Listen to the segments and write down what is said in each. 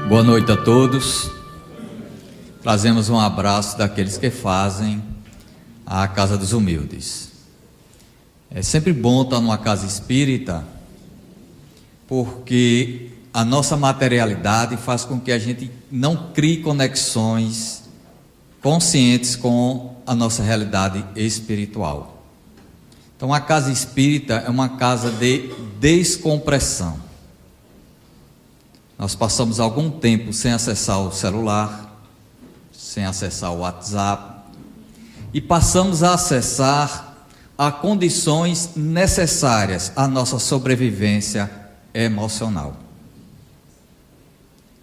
Boa noite a todos. Trazemos um abraço daqueles que fazem a Casa dos Humildes. É sempre bom estar numa casa espírita, porque a nossa materialidade faz com que a gente não crie conexões conscientes com a nossa realidade espiritual. Então, a casa espírita é uma casa de descompressão. Nós passamos algum tempo sem acessar o celular, sem acessar o WhatsApp, e passamos a acessar a condições necessárias à nossa sobrevivência emocional.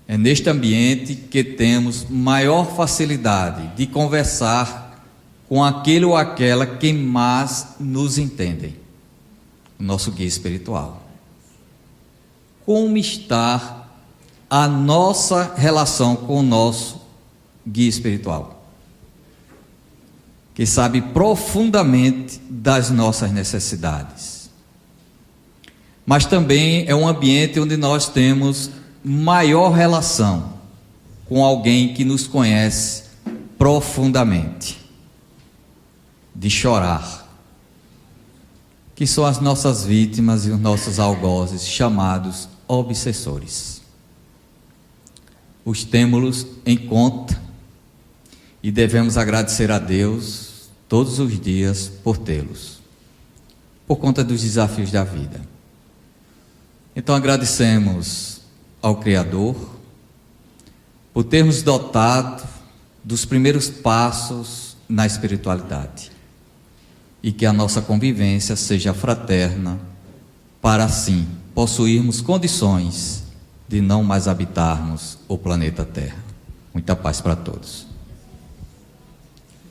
É neste ambiente que temos maior facilidade de conversar com aquele ou aquela que mais nos entendem, o nosso guia espiritual. Como está a nossa relação com o nosso guia espiritual, que sabe profundamente das nossas necessidades, mas também é um ambiente onde nós temos maior relação com alguém que nos conhece profundamente, de chorar, que são as nossas vítimas e os nossos algozes chamados obsessores. Os temos em conta e devemos agradecer a Deus todos os dias por tê-los, por conta dos desafios da vida. Então agradecemos ao Criador por termos dotado dos primeiros passos na espiritualidade, e que a nossa convivência seja fraterna, para assim possuirmos condições de não mais habitarmos o planeta Terra. Muita paz para todos.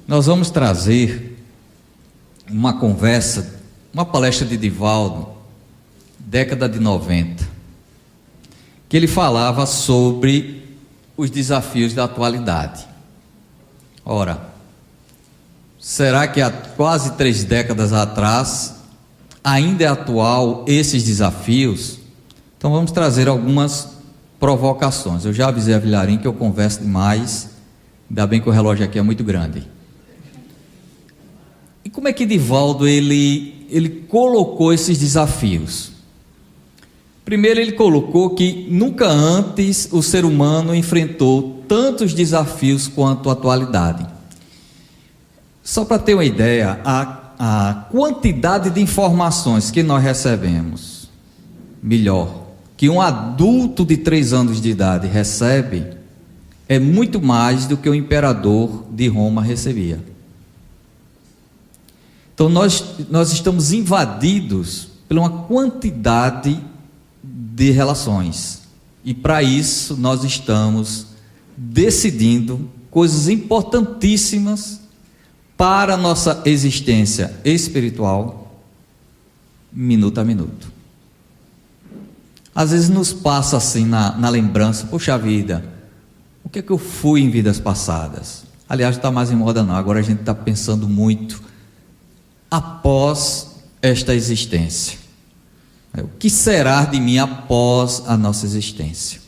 Nós vamos trazer uma conversa, uma palestra de Divaldo, década de 90, que ele falava sobre os desafios da atualidade. Ora, será que há quase 3 décadas atrás ainda é atual esses desafios? Então vamos trazer algumas provocações. Eu já avisei a Vilarim que eu converso demais, ainda bem que o relógio aqui é muito grande. E como é que Divaldo ele colocou esses desafios? Primeiro, ele colocou que nunca antes o ser humano enfrentou tantos desafios quanto a atualidade. Só para ter uma ideia, a quantidade de informações que nós recebemos, melhor, que um adulto de 3 anos de idade recebe, é muito mais do que o imperador de Roma recebia. Então nós estamos invadidos por uma quantidade de relações, e para isso nós estamos decidindo coisas importantíssimas para a nossa existência espiritual, minuto a minuto. Às vezes nos passa assim na lembrança, poxa vida, o que é que eu fui em vidas passadas? Aliás, não está mais em moda não, agora a gente está pensando muito após esta existência. O que será de mim após a nossa existência?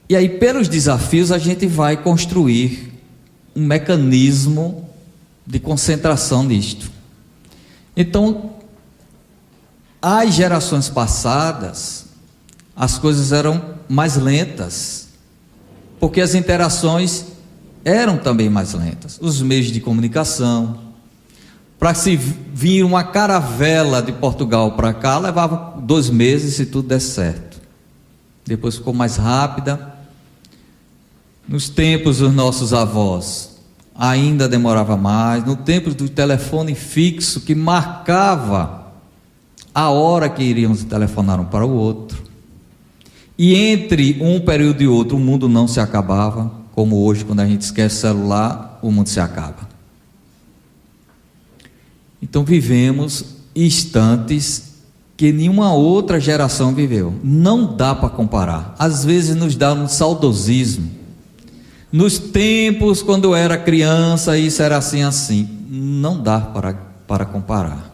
E aí, pelos desafios, a gente vai construir um mecanismo de concentração nisto. Então, as gerações passadas, as coisas eram mais lentas, porque as interações eram também mais lentas. Os meios de comunicação, para se vir uma caravela de Portugal para cá, levava 2 meses se tudo desse certo. Depois ficou mais rápida. Nos tempos dos nossos avós, ainda demorava mais. No tempo do telefone fixo, que marcava a hora que iríamos telefonar um para o outro, e entre um período e outro o mundo não se acabava, como hoje, quando a gente esquece o celular, o mundo se acaba. Então vivemos instantes que nenhuma outra geração viveu. Não dá para comparar. Às vezes nos dá um saudosismo. Nos tempos quando eu era criança, isso era assim, assim. Não dá para comparar.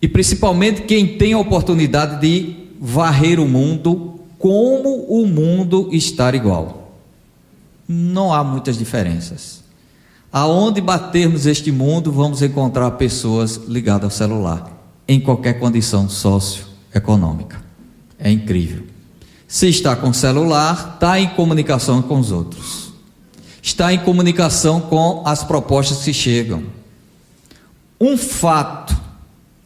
E principalmente quem tem a oportunidade de varrer o mundo como o mundo estar igual. Não há muitas diferenças. Aonde batermos este mundo, vamos encontrar pessoas ligadas ao celular, em qualquer condição socioeconômica. É incrível. Se está com celular, está em comunicação com os outros. Está em comunicação com as propostas que chegam. Um fato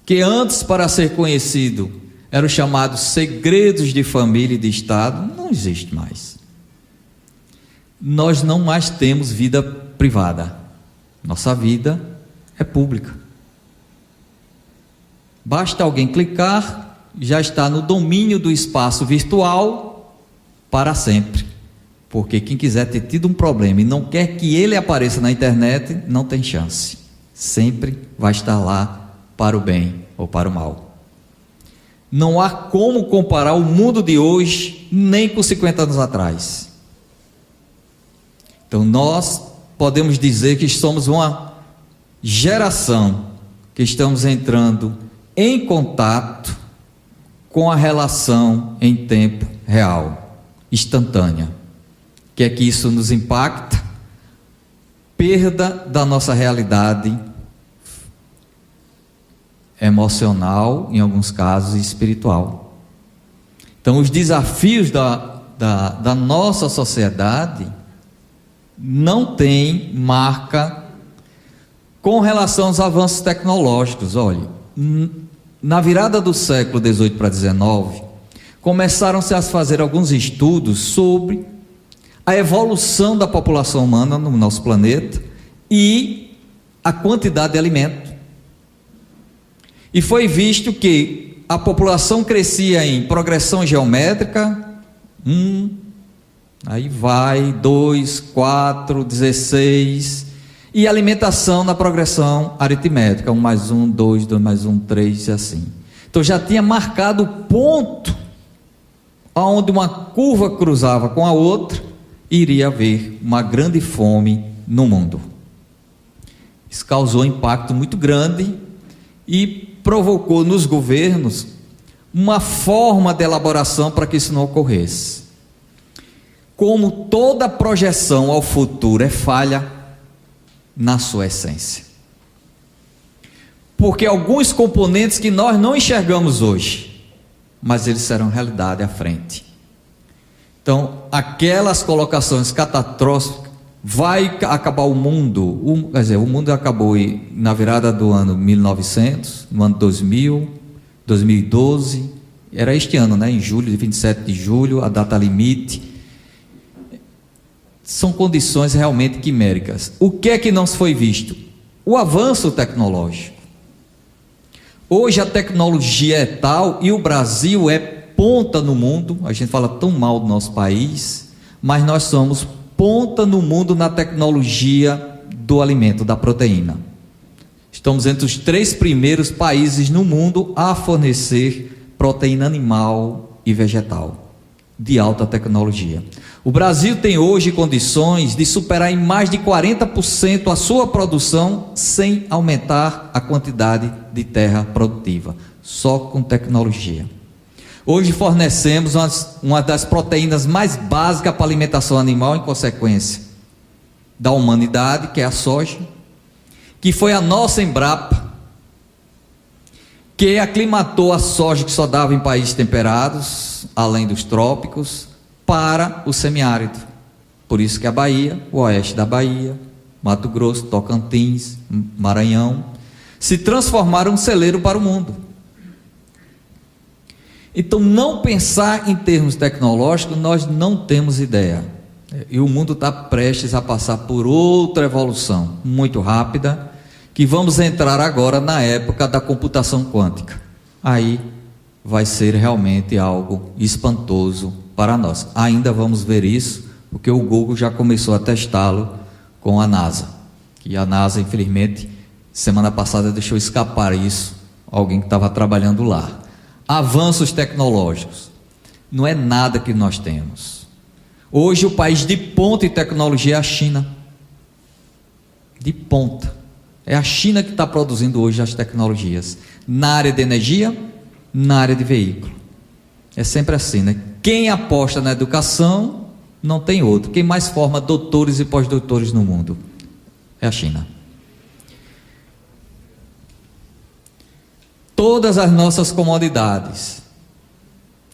que antes, para ser conhecido, eram chamados segredos de família e de Estado, não existe mais. Nós não mais temos vida privada. Nossa vida é pública. Basta alguém clicar, já está no domínio do espaço virtual para sempre. Porque quem quiser ter tido um problema e não quer que ele apareça na internet, não tem chance. Sempre vai estar lá para o bem ou para o mal. Não há como comparar o mundo de hoje nem com 50 anos atrás. Então nós podemos dizer que somos uma geração que estamos entrando em contato com a relação em tempo real, instantânea. Que é que isso nos impacta? Perda da nossa realidade emocional, em alguns casos, e espiritual. Então, os desafios da nossa sociedade não têm marca com relação aos avanços tecnológicos. Olha, na virada do século XVIII para XIX, começaram-se a fazer alguns estudos sobre a evolução da população humana no nosso planeta e a quantidade de alimento. E foi visto que a população crescia em progressão geométrica, aí vai, 2, 4, 16, e alimentação na progressão aritmética, 1 mais 1, 2, 2 mais 1, 3 e assim. Então já tinha marcado o ponto onde uma curva cruzava com a outra, iria haver uma grande fome no mundo. Isso causou um impacto muito grande e provocou nos governos uma forma de elaboração para que isso não ocorresse. Como toda projeção ao futuro é falha na sua essência. Porque alguns componentes que nós não enxergamos hoje, mas eles serão realidade à frente. Então, aquelas colocações catastróficas, vai acabar o mundo, quer dizer, o mundo acabou na virada do ano 1900, no ano 2000, 2012, era este ano, né, em julho, 27 de julho, a data limite. São condições realmente quiméricas. O que é que não foi visto? O avanço tecnológico. Hoje a tecnologia é tal, e o Brasil é ponta no mundo. A gente fala tão mal do nosso país, mas nós somos ponta no mundo na tecnologia do alimento, da proteína. Estamos entre os 3 primeiros países no mundo a fornecer proteína animal e vegetal de alta tecnologia. O Brasil tem hoje condições de superar em mais de 40% a sua produção sem aumentar a quantidade de terra produtiva, só com tecnologia. Hoje fornecemos uma das proteínas mais básicas para a alimentação animal, em consequência da humanidade, que é a soja, que foi a nossa Embrapa, que aclimatou a soja que só dava em países temperados, além dos trópicos, para o semiárido. Por isso que a Bahia, o oeste da Bahia, Mato Grosso, Tocantins, Maranhão, se transformaram em celeiro para o mundo. Então, não pensar em termos tecnológicos, nós não temos ideia. E o mundo está prestes a passar por outra evolução muito rápida, que vamos entrar agora na época da computação quântica. Aí vai ser realmente algo espantoso para nós. Ainda vamos ver isso, porque o Google já começou a testá-lo com a NASA. E a NASA, infelizmente, semana passada deixou escapar isso, alguém que estava trabalhando lá. Avanços tecnológicos, não é nada que nós temos. Hoje o país de ponta em tecnologia é a China. De ponta. É a China que está produzindo hoje as tecnologias. Na área de energia, na área de veículo. É sempre assim, né? Quem aposta na educação não tem outro. Quem mais forma doutores e pós-doutores no mundo é a China. Todas as nossas comodidades,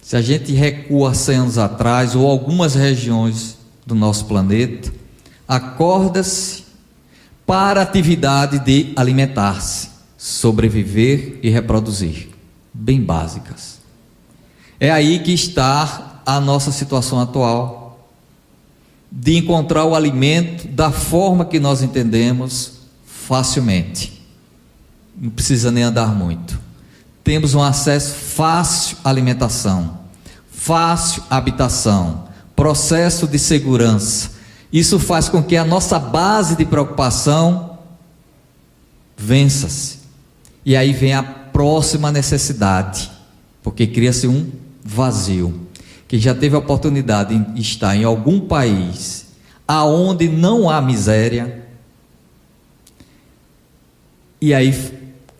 se a gente recua 100 anos atrás, ou algumas regiões do nosso planeta, acorda-se para a atividade de alimentar-se, sobreviver e reproduzir, bem básicas. É aí que está a nossa situação atual, de encontrar o alimento da forma que nós entendemos facilmente. Não precisa nem andar muito. Temos um acesso fácil à alimentação, fácil à habitação, processo de segurança. Isso faz com que a nossa base de preocupação vença-se. E aí vem a próxima necessidade, porque cria-se um vazio. Quem já teve a oportunidade de estar em algum país aonde não há miséria, e aí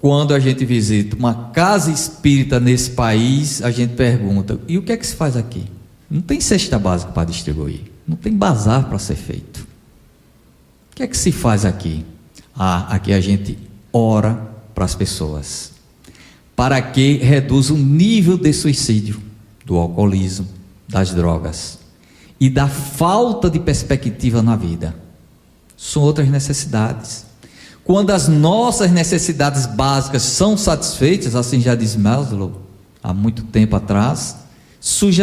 quando a gente visita uma casa espírita nesse país, a gente pergunta: e o que é que se faz aqui? Não tem cesta básica para distribuir, não tem bazar para ser feito. O que é que se faz aqui? Aqui a gente ora para as pessoas, para que reduza o nível de suicídio, do alcoolismo, das drogas e da falta de perspectiva na vida. São outras necessidades. Quando as nossas necessidades básicas são satisfeitas, assim já diz Maslow, há muito tempo atrás, surge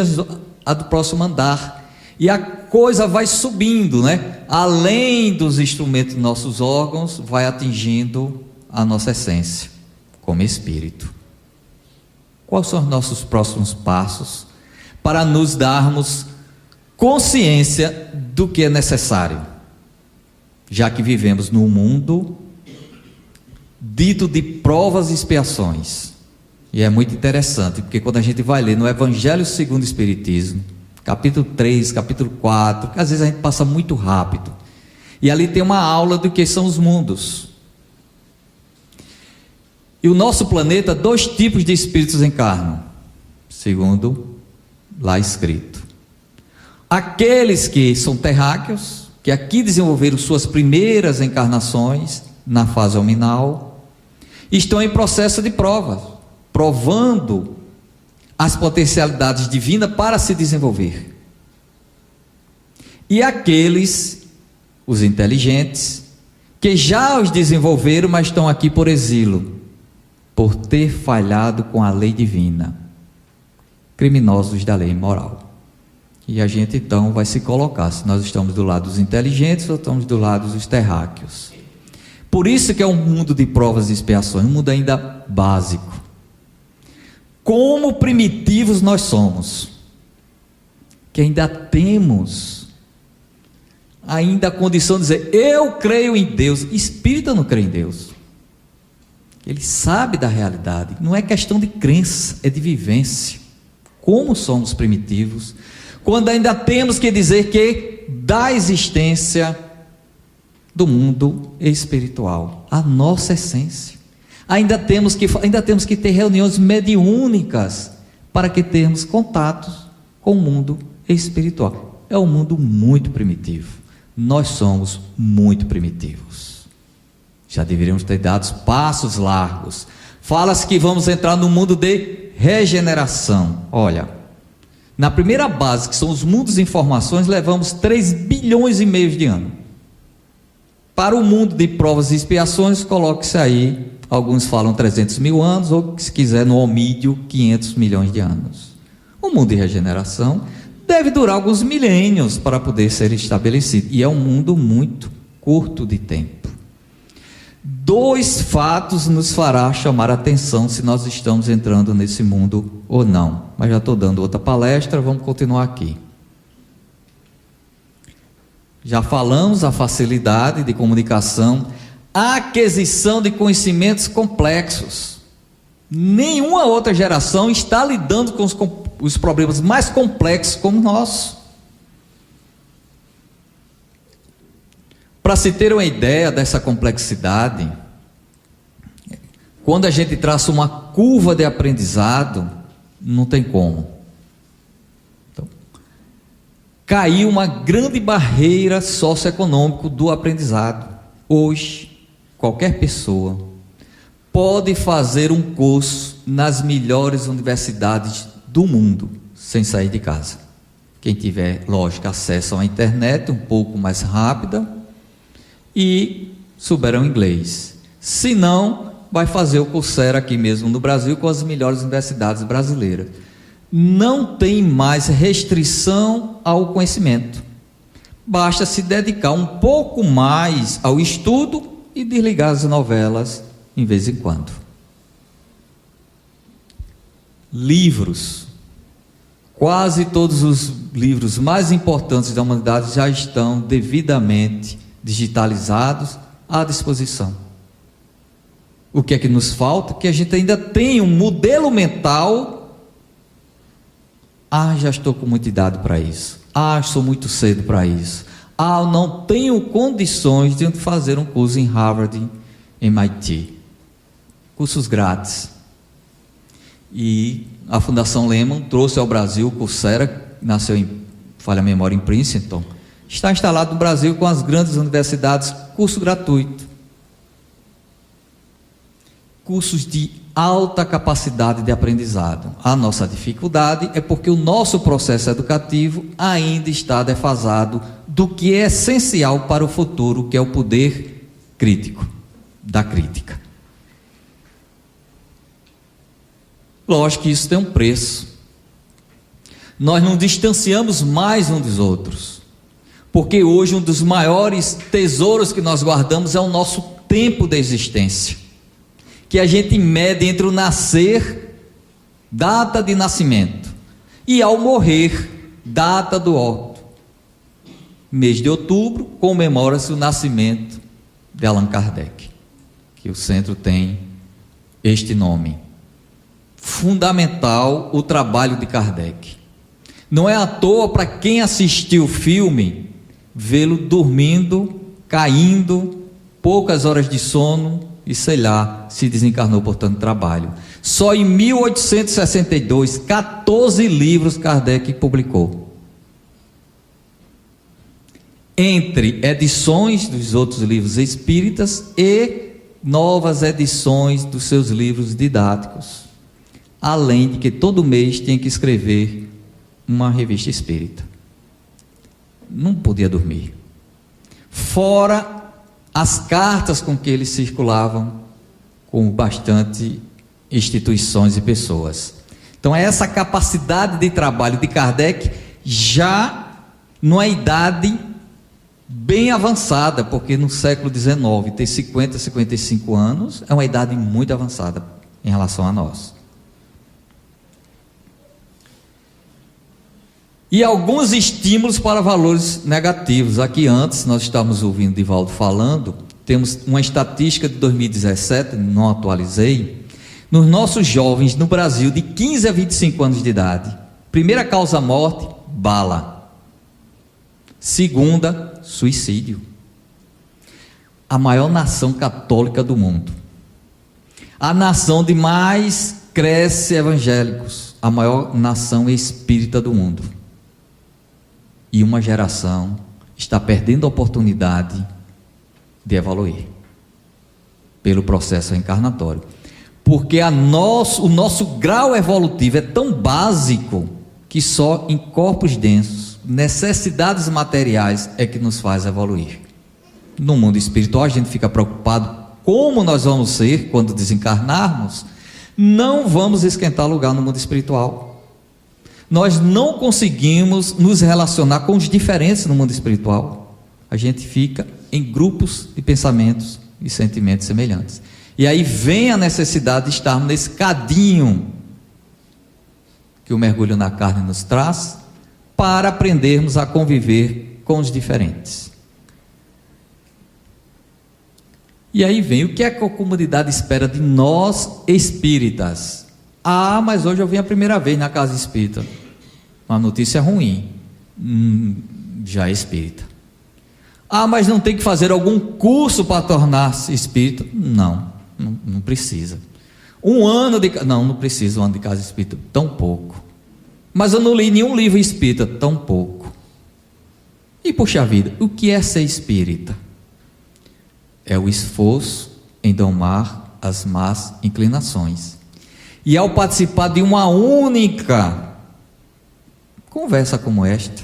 a do próximo andar, e a coisa vai subindo, né? Além dos instrumentos dos nossos órgãos, vai atingindo a nossa essência, como espírito. Quais são os nossos próximos passos para nos darmos consciência do que é necessário, já que vivemos num mundo dito de provas e expiações? E é muito interessante, porque quando a gente vai ler no Evangelho segundo o Espiritismo, capítulo 3, capítulo 4, que às vezes a gente passa muito rápido, e ali tem uma aula do que são os mundos. E o nosso planeta, 2 tipos de espíritos encarnam, segundo lá escrito: aqueles que são terráqueos, que aqui desenvolveram suas primeiras encarnações na fase hominal, estão em processo de prova, provando as potencialidades divinas para se desenvolver. E aqueles, os inteligentes, que já os desenvolveram, mas estão aqui por exílio, por ter falhado com a lei divina, criminosos da lei moral. E a gente então vai se colocar, se nós estamos do lado dos inteligentes ou estamos do lado dos terráqueos. Por isso que é um mundo de provas e expiações, um mundo ainda básico. Como primitivos nós somos, que ainda temos a condição de dizer: eu creio em Deus. Espírita não crê em Deus, ele sabe da realidade. Não é questão de crença, é de vivência. Como somos primitivos, quando ainda temos que dizer que da existência do mundo espiritual, a nossa essência, ainda temos que ter reuniões mediúnicas para que termos contatos com o mundo espiritual. É um mundo muito primitivo, nós somos muito primitivos, já deveríamos ter dado passos largos. Fala-se que vamos entrar no mundo de regeneração. Olha, na primeira base, que são os mundos de informações, levamos 3,5 bilhões de anos. Para o mundo de provas e expiações, coloque-se aí, alguns falam 300 mil anos, ou se quiser no homídio, 500 milhões de anos. O mundo de regeneração deve durar alguns milênios para poder ser estabelecido, e é um mundo muito curto de tempo. 2 fatos nos fará chamar a atenção se nós estamos entrando nesse mundo ou não, mas já estou dando outra palestra, vamos continuar aqui. Já falamos a facilidade de comunicação, a aquisição de conhecimentos complexos. Nenhuma outra geração está lidando com os problemas mais complexos como o nosso. Para se ter uma ideia dessa complexidade, quando a gente traça uma curva de aprendizado, não tem como. caiu uma grande barreira socioeconômica do aprendizado. Hoje, qualquer pessoa pode fazer um curso nas melhores universidades do mundo sem sair de casa. Quem tiver, lógico, acesso à internet um pouco mais rápida e souberam inglês. Se não, vai fazer o Coursera aqui mesmo no Brasil com as melhores universidades brasileiras. Não tem mais restrição ao conhecimento. Basta se dedicar um pouco mais ao estudo e desligar as novelas em vez em quando. Livros. Quase todos os livros mais importantes da humanidade já estão devidamente digitalizados à disposição. O que é que nos falta? Que a gente ainda tem um modelo mental. Já estou com muita idade para isso. Sou muito cedo para isso. Eu não tenho condições de fazer um curso em Harvard, MIT. Cursos grátis. E a Fundação Lehman trouxe ao Brasil o Coursera, nasceu em, falha a memória, em Princeton. Está instalado no Brasil com as grandes universidades, curso gratuito. Cursos de alta capacidade de aprendizado. A nossa dificuldade é porque o nosso processo educativo ainda está defasado do que é essencial para o futuro, que é o poder crítico, da crítica. Lógico que isso tem um preço. Nós não distanciamos mais uns dos outros, porque hoje um dos maiores tesouros que nós guardamos é o nosso tempo de existência, que a gente mede entre o nascer, data de nascimento, e ao morrer, data do óbito. Mês de outubro comemora-se o nascimento de Allan Kardec, que o centro tem este nome. Fundamental o trabalho de Kardec. Não é à toa, para quem assistiu o filme, vê-lo dormindo, caindo, poucas horas de sono, e sei lá, se desencarnou por tanto trabalho. Só em 1862, 14 livros Kardec publicou. Entre edições dos outros livros espíritas e novas edições dos seus livros didáticos. Além de que todo mês tinha que escrever uma revista espírita. Não podia dormir. Fora as cartas com que eles circulavam com bastante instituições e pessoas. Então essa capacidade de trabalho de Kardec já numa idade bem avançada, porque no século XIX ter 50, 55 anos é uma idade muito avançada em relação a nós. E alguns estímulos para valores negativos. Aqui antes, nós estávamos ouvindo Divaldo falando, temos uma estatística de 2017, não atualizei, nos nossos jovens no Brasil de 15 a 25 anos de idade. Primeira causa-morte, bala. Segunda, suicídio. A maior nação católica do mundo. A nação de mais cresce evangélicos. A maior nação espírita do mundo. E uma geração está perdendo a oportunidade de evoluir pelo processo encarnatório, porque o nosso grau evolutivo é tão básico que só em corpos densos, necessidades materiais é que nos faz evoluir. No mundo espiritual a gente fica preocupado como nós vamos ser quando desencarnarmos. Não vamos esquentar lugar no mundo espiritual. Nós não conseguimos nos relacionar com os diferentes no mundo espiritual. A gente fica em grupos de pensamentos e sentimentos semelhantes. E aí vem a necessidade de estarmos nesse cadinho que o mergulho na carne nos traz, para aprendermos a conviver com os diferentes. E aí vem o que é que a comunidade espera de nós espíritas. Mas hoje eu vim a primeira vez na casa espírita. Uma notícia ruim. Já é espírita. Mas não tem que fazer algum curso para tornar-se espírita? Não precisa. Não precisa um ano de casa espírita, tão pouco. Mas eu não li nenhum livro espírita, tão pouco. puxa vida, o que é ser espírita? É o esforço em domar as más inclinações. E ao participar de uma única conversa como esta,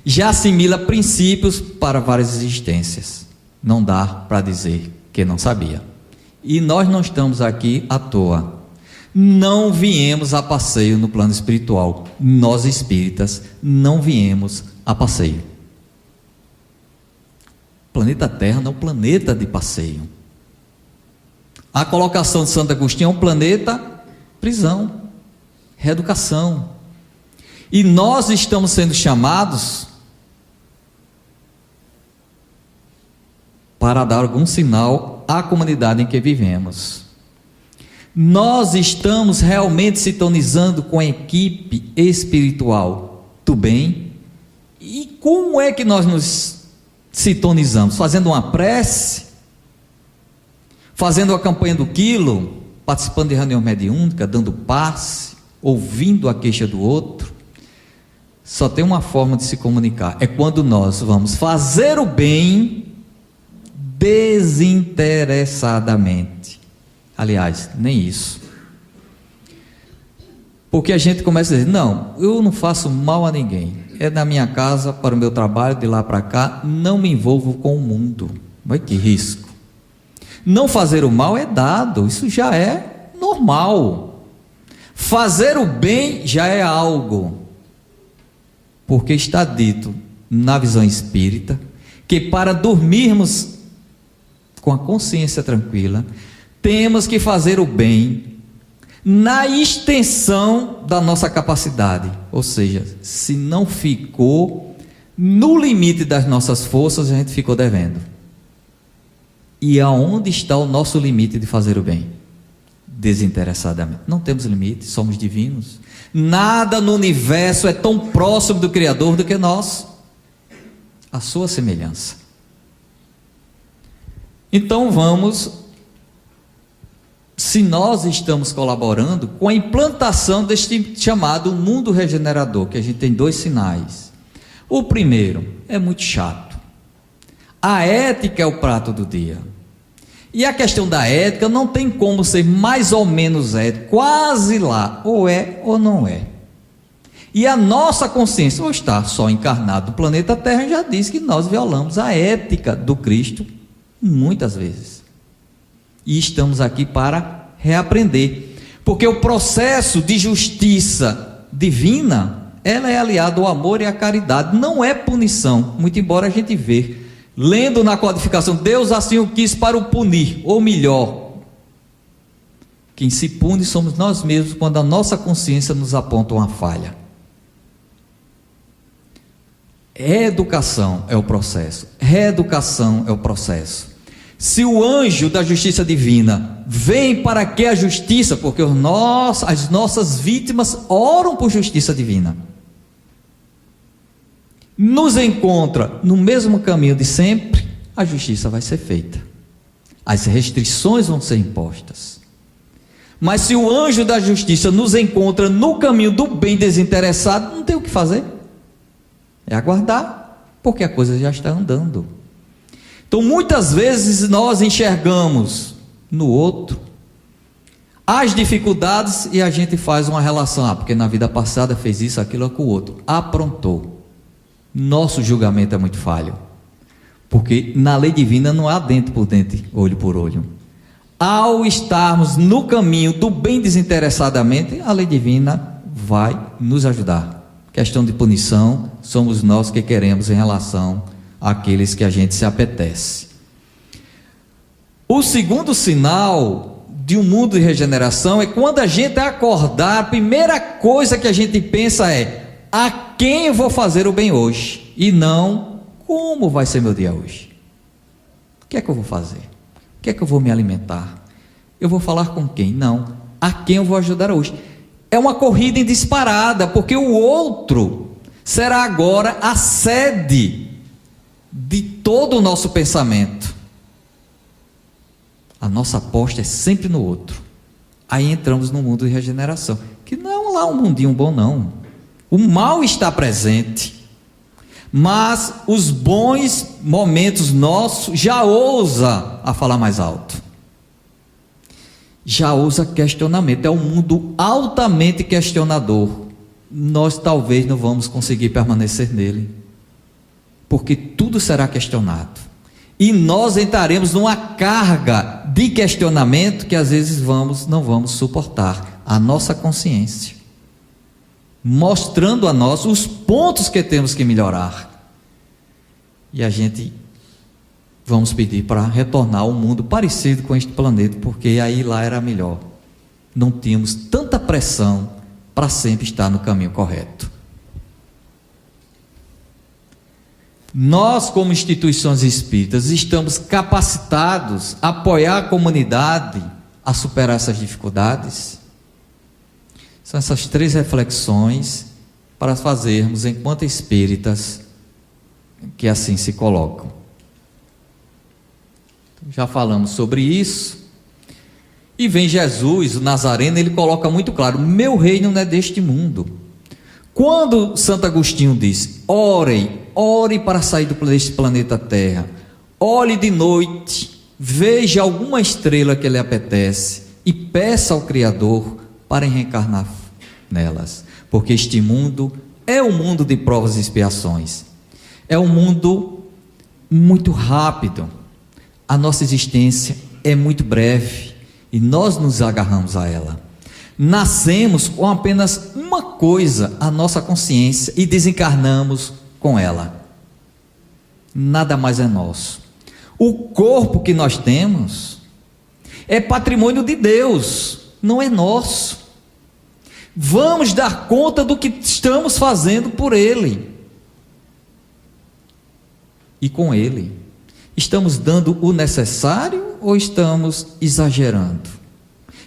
já assimila princípios para várias existências. Não dá para dizer que não sabia. E nós não estamos aqui à toa. Não viemos a passeio no plano espiritual. Nós espíritas não viemos a passeio. O planeta Terra não é um planeta de passeio. A colocação de Santo Agostinho é um planeta prisão, reeducação. E nós estamos sendo chamados para dar algum sinal à comunidade em que vivemos. Nós estamos realmente sintonizando com a equipe espiritual do bem. E como é que nós nos sintonizamos? Fazendo uma prece? Fazendo a campanha do quilo? Participando de reunião mediúnica, dando passe, ouvindo a queixa do outro? Só tem uma forma de se comunicar, é quando nós vamos fazer o bem desinteressadamente. Aliás, nem isso. Porque a gente começa a dizer, não, eu não faço mal a ninguém, é da minha casa para o meu trabalho, de lá para cá, não me envolvo com o mundo. Vai que risco. Não fazer o mal é dado, isso já é normal. Fazer o bem já é algo, porque está dito na visão espírita que para dormirmos com a consciência tranquila, temos que fazer o bem na extensão da nossa capacidade. Ou seja, se não ficou no limite das nossas forças, a gente ficou devendo. E aonde está o nosso limite de fazer o bem? Desinteressadamente. Não temos limite, somos divinos. Nada no universo é tão próximo do Criador do que nós. A sua semelhança. Então vamos, se nós estamos colaborando com a implantação deste chamado mundo regenerador, que a gente tem dois sinais. O primeiro é muito chato. A ética é o prato do dia. E a questão da ética não tem como ser mais ou menos ético, quase lá, ou é ou não é. E a nossa consciência, ou está só encarnado no planeta Terra, já diz que nós violamos a ética do Cristo muitas vezes. E estamos aqui para reaprender, porque o processo de justiça divina, ela é aliado ao amor e à caridade, não é punição, muito embora a gente vê, lendo na codificação, Deus assim o quis para o punir, ou melhor, quem se pune somos nós mesmos, quando a nossa consciência nos aponta uma falha. Educação é o processo, reeducação é o processo. Se o anjo da justiça divina vem para que a justiça, porque as nossas vítimas oram por justiça divina, nos encontra no mesmo caminho de sempre, a justiça vai ser feita, as restrições vão ser impostas. Mas se o anjo da justiça nos encontra no caminho do bem desinteressado, não tem o que fazer, é aguardar, porque a coisa já está andando. Então muitas vezes nós enxergamos no outro as dificuldades e a gente faz uma relação, porque na vida passada fez isso, aquilo com o outro, aprontou. Nosso julgamento é muito falho, porque na lei divina não há dente por dente, olho por olho. Ao estarmos no caminho do bem desinteressadamente, a lei divina vai nos ajudar. Questão de punição, somos nós que queremos em relação àqueles que a gente se apetece. O segundo sinal de um mundo de regeneração é quando a gente acordar, a primeira coisa que a gente pensa é: a quem eu vou fazer o bem hoje? E não, como vai ser meu dia hoje? O que é que eu vou fazer? O que é que eu vou me alimentar? Eu vou falar com quem? Não, a quem eu vou ajudar hoje? É uma corrida em disparada, porque o outro será agora a sede de todo o nosso pensamento. A nossa aposta é sempre no outro. Aí entramos no mundo de regeneração, que não é lá um mundinho bom não. O mal está presente, Mas os bons momentos nossos já ousa a falar mais alto. Já ousa questionamento. É um mundo altamente questionador. Nós talvez não vamos conseguir permanecer nele, porque tudo será questionado. E nós entraremos numa carga de questionamento que às vezes não vamos suportar. A nossa consciência, mostrando a nós os pontos que temos que melhorar. E a gente vamos pedir para retornar a um mundo parecido com este planeta, porque aí lá era melhor. Não tínhamos tanta pressão para sempre estar no caminho correto. Nós, como instituições espíritas, estamos capacitados a apoiar a comunidade a superar essas dificuldades? São essas 3 reflexões para fazermos enquanto espíritas que assim se colocam. Já falamos sobre isso. E vem Jesus, o Nazareno, ele coloca muito claro: meu reino não é deste mundo. Quando Santo Agostinho diz: ore para sair deste planeta Terra, olhe de noite, veja alguma estrela que lhe apetece e peça ao Criador para reencarnar nelas, porque este mundo é um mundo de provas e expiações, é um mundo muito rápido, a nossa existência é muito breve e nós nos agarramos a ela. Nascemos com apenas uma coisa, a nossa consciência, e desencarnamos com ela. Nada mais é nosso. O corpo que nós temos é patrimônio de Deus, não é nosso. Vamos dar conta do que estamos fazendo por Ele e com Ele. Estamos dando o necessário ou estamos exagerando?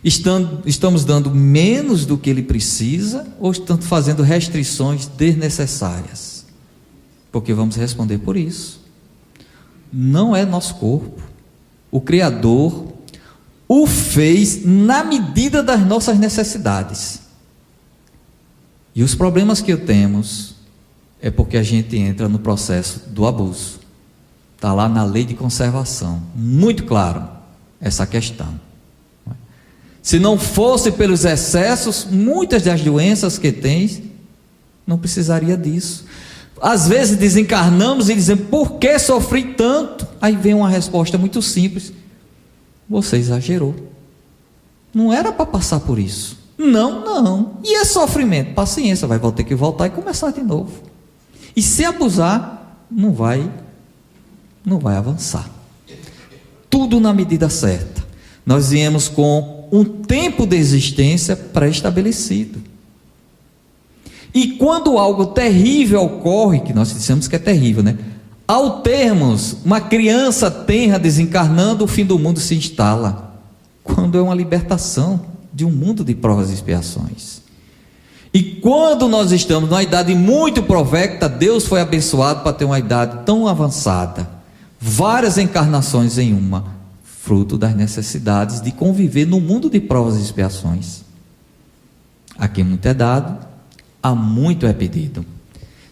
Estamos dando menos do que Ele precisa ou estamos fazendo restrições desnecessárias? Porque vamos responder por isso. Não é nosso corpo. O Criador o fez na medida das nossas necessidades. E os problemas que temos é porque a gente entra no processo do abuso. Está lá na lei de conservação, muito claro essa questão. Se não fosse pelos excessos, muitas das doenças que tens, não precisaria disso. Às vezes desencarnamos e dizemos: por que sofri tanto? Aí vem uma resposta muito simples: você exagerou, não era para passar por isso. Não, e é sofrimento, paciência, vai ter que voltar e começar de novo. E se abusar, não vai avançar. Tudo na medida certa. Nós viemos com um tempo de existência pré-estabelecido. E quando algo terrível ocorre, que nós dissemos que é terrível, né? Ao termos uma criança tenra desencarnando, o fim do mundo se instala. Quando é uma libertação de um mundo de provas e expiações. E quando nós estamos numa idade muito provecta, Deus foi abençoado para ter uma idade tão avançada. Várias encarnações em uma, fruto das necessidades de conviver no mundo de provas e expiações. A quem muito é dado, a muito é pedido.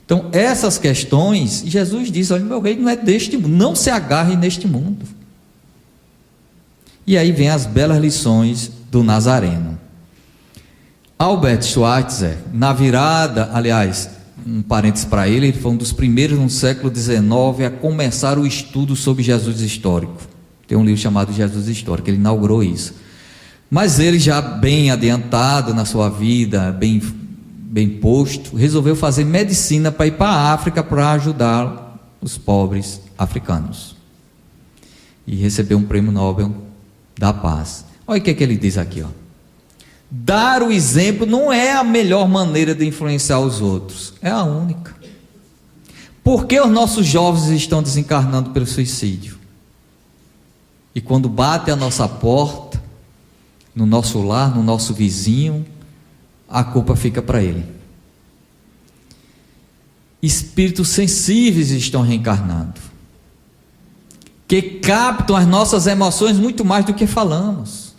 Então, essas questões, Jesus diz: olha, meu reino não é deste mundo, não se agarre neste mundo. E aí vem as belas lições do Nazareno. Albert Schweitzer, na virada, aliás, um parênteses para ele foi um dos primeiros no século XIX a começar o estudo sobre Jesus histórico. Tem um livro chamado Jesus Histórico, ele inaugurou isso. Mas ele, já bem adiantado na sua vida, bem posto, resolveu fazer medicina para ir para a África para ajudar os pobres africanos. E recebeu um prêmio Nobel da Paz. Olha o que ele diz aqui, ó. Dar o exemplo não é a melhor maneira de influenciar os outros, é a única. Por que os nossos jovens estão desencarnando pelo suicídio? E quando bate a nossa porta, no nosso lar, no nosso vizinho, a culpa fica para ele. Espíritos sensíveis estão reencarnando, que captam as nossas emoções muito mais do que falamos,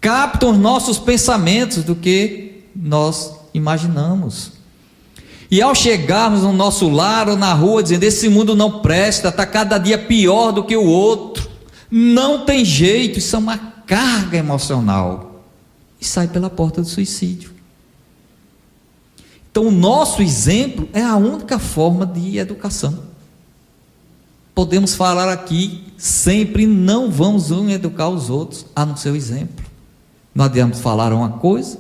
captam os nossos pensamentos do que nós imaginamos. E ao chegarmos no nosso lar ou na rua, dizendo: esse mundo não presta, está cada dia pior do que o outro, não tem jeito, isso é uma carga emocional, e sai pela porta do suicídio. Então, o nosso exemplo é a única forma de educação. Podemos falar aqui sempre, não vamos educar os outros, a não ser o exemplo. Não adianta falar uma coisa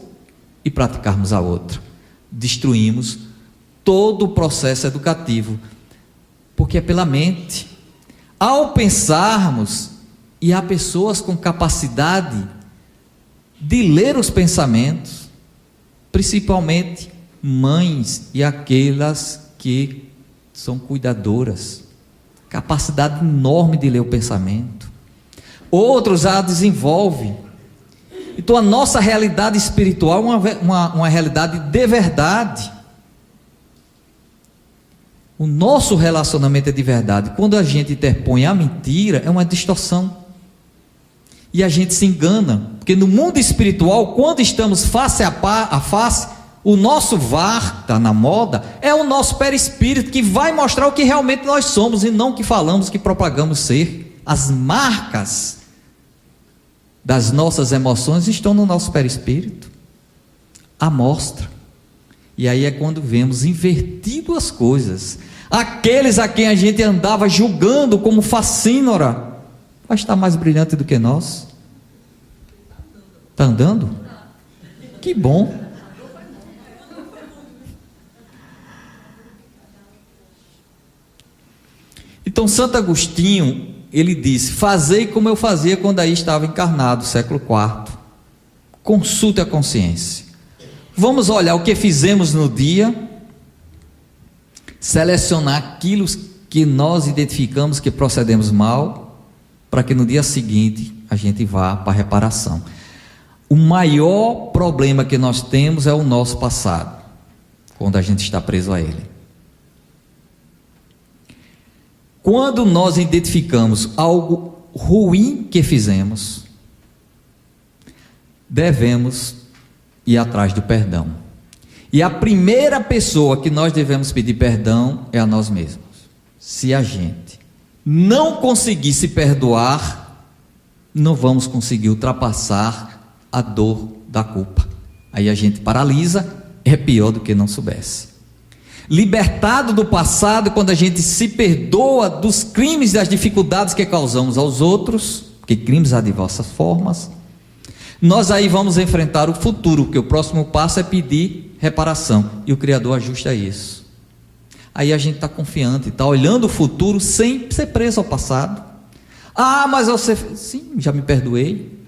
e praticarmos a outra. Destruímos todo o processo educativo, porque é pela mente. Ao pensarmos, e há pessoas com capacidade de ler os pensamentos, principalmente mães e aquelas que são cuidadoras, capacidade enorme de ler o pensamento. Outros a desenvolvem. Então a nossa realidade espiritual é uma realidade de verdade. O nosso relacionamento é de verdade. Quando a gente interpõe a mentira, é uma distorção. E a gente se engana, porque no mundo espiritual, quando estamos face a face, o nosso VAR, está na moda, é o nosso perispírito, que vai mostrar o que realmente nós somos, e não o que falamos, que propagamos ser. As marcas das nossas emoções estão no nosso perispírito, à mostra. E aí é quando vemos invertido as coisas. Aqueles a quem a gente andava julgando como facínora, vai estar mais brilhante do que nós. Está andando? Que bom. Então Santo Agostinho, ele disse: fazei como eu fazia quando aí estava encarnado, século IV. Consulte a consciência. Vamos olhar o que fizemos no dia, selecionar aquilo que nós identificamos que procedemos mal, para que no dia seguinte a gente vá para a reparação. O maior problema que nós temos é o nosso passado, quando a gente está preso a ele. Quando nós identificamos algo ruim que fizemos, devemos ir atrás do perdão. E a primeira pessoa que nós devemos pedir perdão é a nós mesmos. Se a gente não conseguir se perdoar, não vamos conseguir ultrapassar a dor da culpa. Aí a gente paralisa, é pior do que não soubesse. Libertado do passado, quando a gente se perdoa dos crimes e das dificuldades que causamos aos outros, porque crimes há de diversas formas, nós aí vamos enfrentar o futuro, porque o próximo passo é pedir reparação, e o Criador ajusta isso. Aí a gente está confiante, está olhando o futuro sem ser preso ao passado. Ah, mas você... Sim, já me perdoei.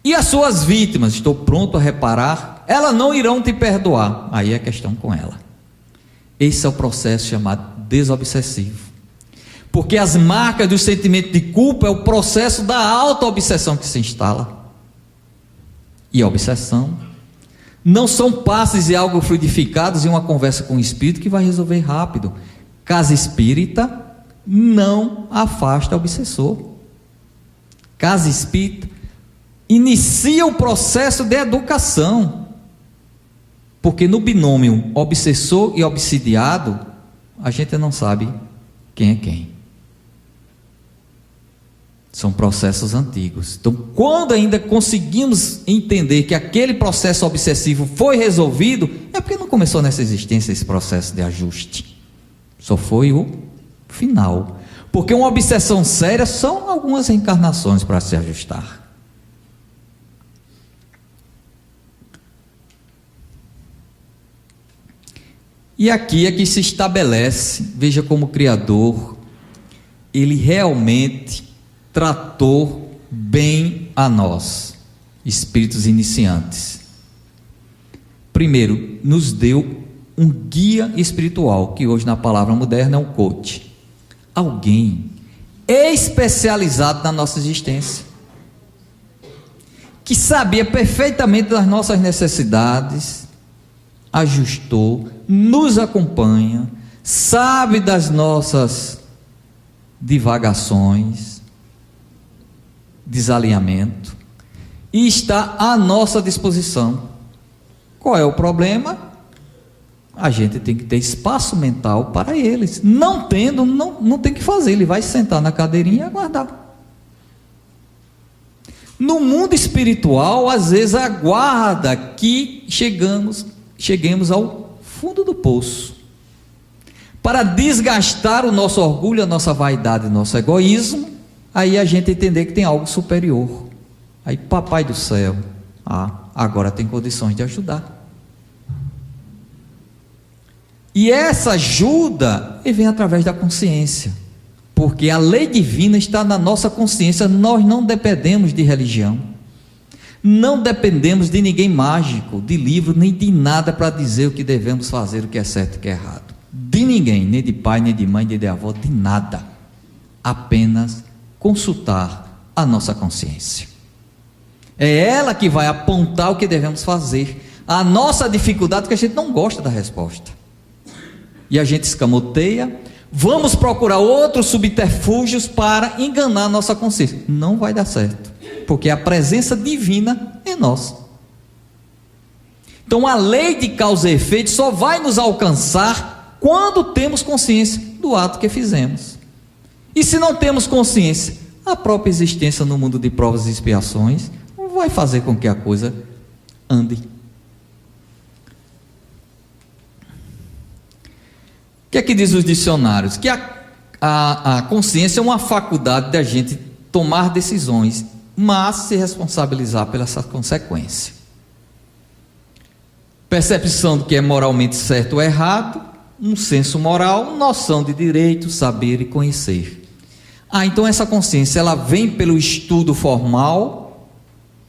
E as suas vítimas, estou pronto a reparar, elas não irão te perdoar. Aí é questão com ela. Esse é o processo chamado desobsessivo. Porque as marcas do sentimento de culpa é o processo da auto-obsessão que se instala. E a obsessão não são passes e algo fluidificados em uma conversa com o espírito que vai resolver rápido. Casa espírita não afasta o obsessor. Casa espírita inicia o processo de educação. Porque no binômio obsessor e obsidiado, a gente não sabe quem é quem. São processos antigos. Então, quando ainda conseguimos entender que aquele processo obsessivo foi resolvido, é porque não começou nessa existência esse processo de ajuste. Só foi o final. Porque uma obsessão séria são algumas reencarnações para se ajustar. E aqui é que se estabelece, veja como o Criador, ele realmente tratou bem a nós, espíritos iniciantes. Primeiro, nos deu um guia espiritual, que hoje na palavra moderna é um coach. Alguém especializado na nossa existência, que sabia perfeitamente das nossas necessidades, ajustou, nos acompanha, sabe das nossas divagações, desalinhamento, e está à nossa disposição. Qual é o problema? a gente tem que ter espaço mental para eles. Não tendo, não tem que fazer. Ele vai sentar na cadeirinha e aguardar. No mundo espiritual, às vezes aguarda que cheguemos ao fundo do poço, para desgastar o nosso orgulho, a nossa vaidade, o nosso egoísmo. Aí a gente entender que tem algo superior. Aí, papai do céu, agora tem condições de ajudar. E essa ajuda vem através da consciência, porque a lei divina está na nossa consciência. Nós não dependemos de religião, não dependemos de ninguém mágico, de livro, nem de nada para dizer o que devemos fazer, o que é certo e o que é errado. De ninguém, nem de pai, nem de mãe, nem de avó, de nada. Apenas consultar a nossa consciência. É ela que vai apontar o que devemos fazer. A nossa dificuldade é que a gente não gosta da resposta. E a gente escamoteia, vamos procurar outros subterfúgios para enganar a nossa consciência. Não vai dar certo, porque a presença divina é nossa. Então a lei de causa e efeito só vai nos alcançar quando temos consciência do ato que fizemos. E se não temos consciência, a própria existência no mundo de provas e expiações vai fazer com que a coisa ande. O que é que diz os dicionários? Que a consciência é uma faculdade da gente tomar decisões, mas se responsabilizar pela essa consequência. Percepção do que é moralmente certo ou errado, um senso moral, noção de direito, saber e conhecer. Então essa consciência, ela vem pelo estudo formal,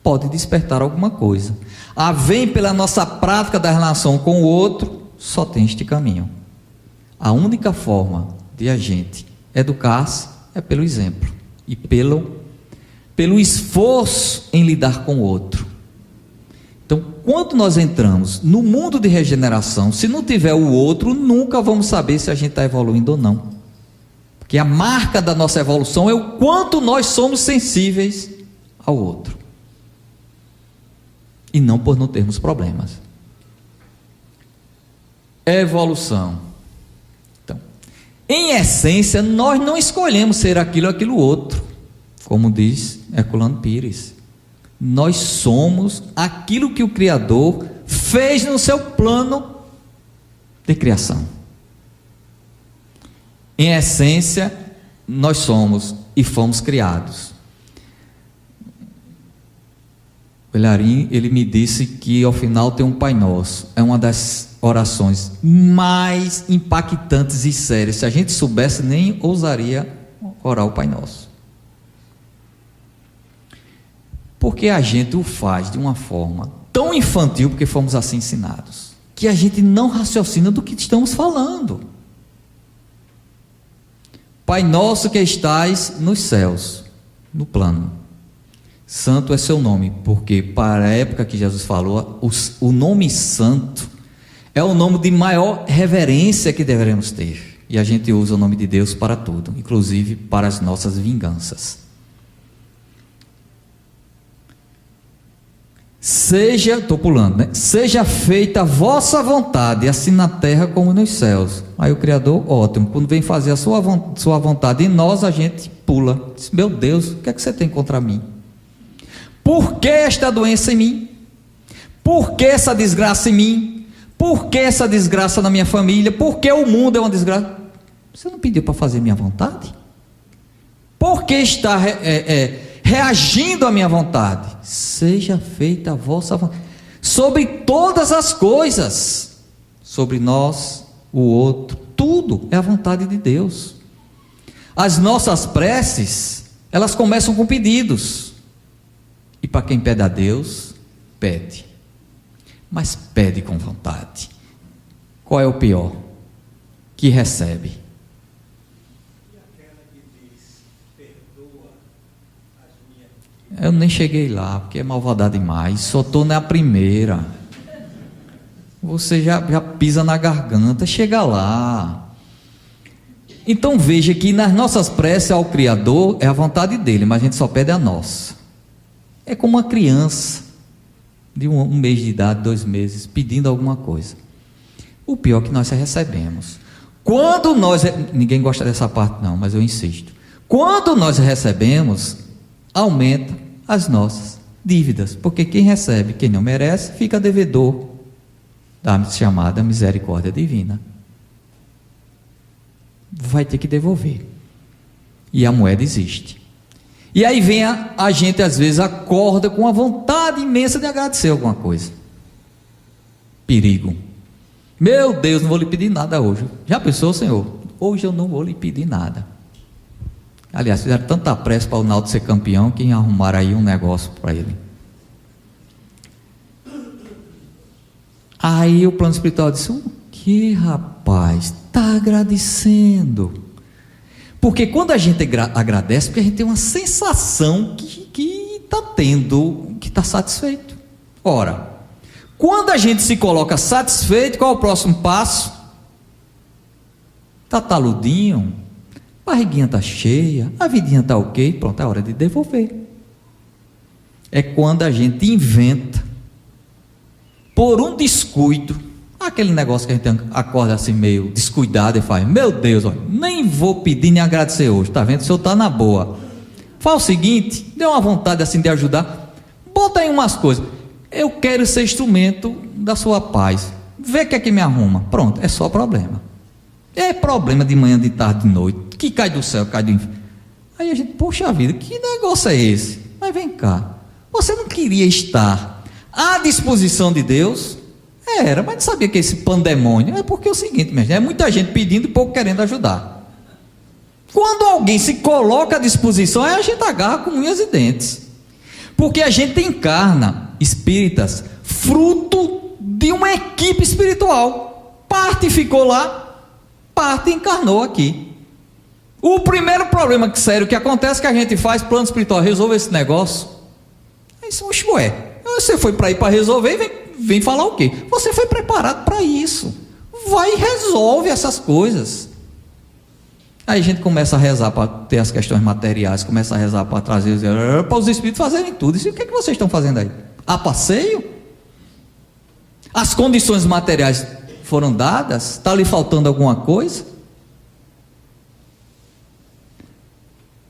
pode despertar alguma coisa. Vem pela nossa prática da relação com o outro, só tem este caminho. A única forma de a gente educar-se é pelo exemplo e pelo esforço em lidar com o outro. Então, quando nós entramos no mundo de regeneração, se não tiver o outro, nunca vamos saber se a gente está evoluindo ou não. Porque a marca da nossa evolução é o quanto nós somos sensíveis ao outro. E não por não termos problemas. Evolução. Em essência, nós não escolhemos ser aquilo ou aquilo outro, como diz Herculano Pires. Nós somos aquilo que o Criador fez no seu plano de criação. Em essência, nós somos e fomos criados. O Elharim, ele me disse que ao final tem um Pai Nosso. É uma das orações mais impactantes e sérias. Se a gente soubesse, nem ousaria orar o Pai Nosso. Porque a gente o faz de uma forma tão infantil, porque fomos assim ensinados, que a gente não raciocina do que estamos falando. Pai nosso que estais nos céus, no plano, santo é seu nome, porque para a época que Jesus falou, o nome santo é o nome de maior reverência que deveremos ter. E a gente usa o nome de Deus para tudo, inclusive para as nossas vinganças. Estou pulando, né? Seja feita a vossa vontade, assim na terra como nos céus. Aí o Criador, ótimo, quando vem fazer a sua vontade em nós, a gente pula. Diz, meu Deus, o que é que você tem contra mim? Por que esta doença em mim? Por que essa desgraça em mim? Por que essa desgraça na minha família? Por que o mundo é uma desgraça? Você não pediu para fazer minha vontade? Por que está reagindo à minha vontade? Seja feita a vossa vontade. Sobre todas as coisas. Sobre nós, o outro. Tudo é a vontade de Deus. As nossas preces, elas começam com pedidos. E para quem pede a Deus, pede. Mas pede com vontade. Qual é o pior? Que recebe. E aquela que diz, perdoa as minhas... Eu nem cheguei lá, porque é malvadade demais. Só estou na primeira. Você já pisa na garganta, chega lá. Então veja que nas nossas preces ao Criador é a vontade dele, mas a gente só pede a nossa. É como uma criança de um mês de idade, 2 meses, pedindo alguma coisa. O pior é que nós recebemos. Quando nós... Ninguém gosta dessa parte não, mas eu insisto. Quando nós recebemos, aumenta as nossas dívidas. Porque quem recebe, quem não merece, fica devedor da chamada misericórdia divina. Vai ter que devolver. E a moeda existe. E aí vem a gente às vezes acorda com uma vontade imensa de agradecer alguma coisa. Perigo. Meu Deus, não vou lhe pedir nada hoje. Já pensou, Senhor? Hoje eu não vou lhe pedir nada. Aliás, fizeram tanta pressa para o Náutico ser campeão que arrumaram aí um negócio para ele. Aí o plano espiritual disse: o que, rapaz? Está agradecendo. Porque quando a gente agradece, porque a gente tem uma sensação que está tendo, que está satisfeito. Ora, quando a gente se coloca satisfeito, qual é o próximo passo? Está taludinho, barriguinha está cheia, a vidinha está ok, pronto, é hora de devolver. É quando a gente inventa, por um descuido, aquele negócio que a gente acorda assim meio descuidado e faz: meu Deus, olha, nem vou pedir nem agradecer hoje, está vendo? O senhor está na boa. Faz o seguinte, deu uma vontade assim de ajudar, bota aí umas coisas. Eu quero ser instrumento da sua paz. Vê o que é que me arruma. Pronto, é só problema. É problema de manhã, de tarde, de noite, que cai do céu, cai do inferno. Aí a gente, poxa vida, que negócio é esse? Mas vem cá, você não queria estar à disposição de Deus? Era, mas não sabia que esse pandemônio. É porque é o seguinte, minha gente, é muita gente pedindo e pouco querendo ajudar. Quando alguém se coloca à disposição, aí a gente agarra com unhas e dentes. Porque a gente encarna espíritas fruto de uma equipe espiritual. Parte ficou lá, parte encarnou aqui. O primeiro problema sério que acontece é que a gente faz plano espiritual, resolve esse negócio. Isso, você foi para ir para resolver e vem falar o quê? Você foi preparado para isso. Vai e resolve essas coisas. Aí a gente começa a rezar para ter as questões materiais, começa a rezar para trazer para os espíritos fazerem tudo. E o que é que vocês estão fazendo aí? A passeio? As condições materiais foram dadas? Está lhe faltando alguma coisa?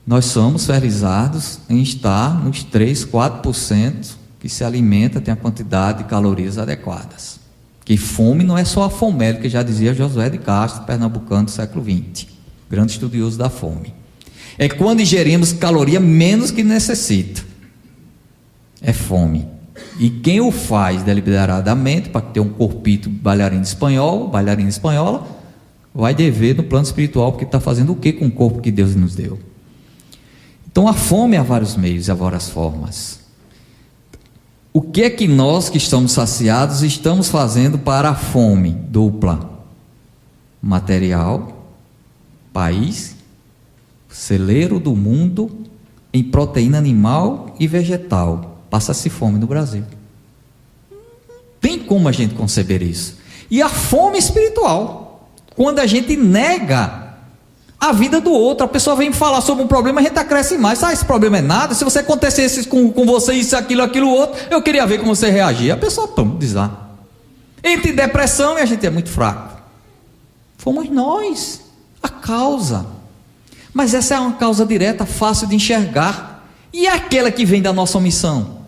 Nós somos felizardos em estar nos 3, 4% que se alimenta, tem a quantidade de calorias adequadas. Que fome não é só a fome, que já dizia Josué de Castro, pernambucano do século XX, grande estudioso da fome. É quando ingerimos caloria menos que necessita. É fome. E quem o faz deliberadamente, para ter um corpito bailarino espanhol, bailarina espanhola, vai dever no plano espiritual, porque está fazendo o que com o corpo que Deus nos deu? Então a fome há vários meios, há várias formas. O que é que nós que estamos saciados estamos fazendo para a fome dupla? Material, país, celeiro do mundo em proteína animal e vegetal. Passa-se fome no Brasil. Tem como a gente conceber isso? E a fome espiritual, quando a gente nega a vida do outro, a pessoa vem falar sobre um problema, a gente acresce mais. Esse problema é nada, se você acontecesse com você, isso, aquilo outro, eu queria ver como você reagia. A pessoa, diz lá. Entra em depressão e a gente é muito fraco. Fomos nós a causa. Mas essa é uma causa direta, fácil de enxergar. E é aquela que vem da nossa omissão?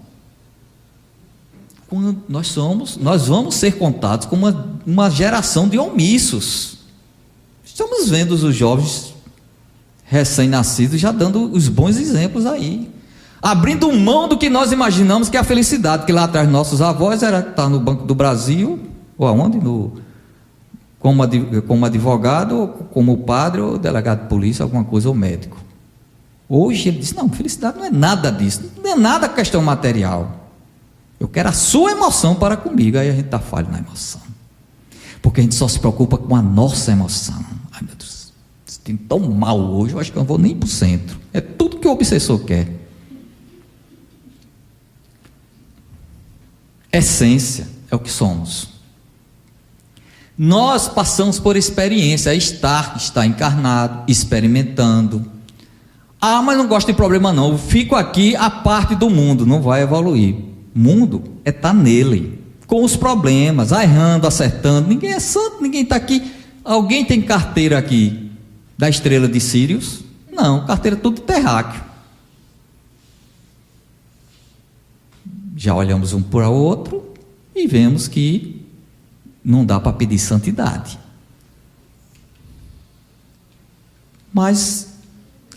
Quando nós vamos ser contados com uma geração de omissos. Estamos vendo os jovens recém-nascidos já dando os bons exemplos aí, abrindo mão do que nós imaginamos que é a felicidade, que lá atrás nossos avós era estar no Banco do Brasil, ou aonde? Como advogado, ou como padre, ou delegado de polícia, alguma coisa, ou médico. Hoje ele disse: não, felicidade não é nada disso, não é nada questão material. Eu quero a sua emoção para comigo. Aí a gente está falho na emoção, porque a gente só se preocupa com a nossa emoção. Ai meu Deus, tem tão mal hoje, eu acho que eu não vou nem para o centro. É tudo que o obsessor quer. Essência é o que somos. Nós passamos por experiência, estar encarnado, experimentando. Ah, mas não gosto de problema não, eu fico aqui a parte do mundo, não vai evoluir. Mundo é estar nele. com os problemas, errando, acertando. Ninguém é santo, ninguém está aqui. Alguém tem carteira aqui da estrela de Sírios? Não, carteira tudo terráqueo. Já olhamos um para o outro e vemos que não dá para pedir santidade. Mas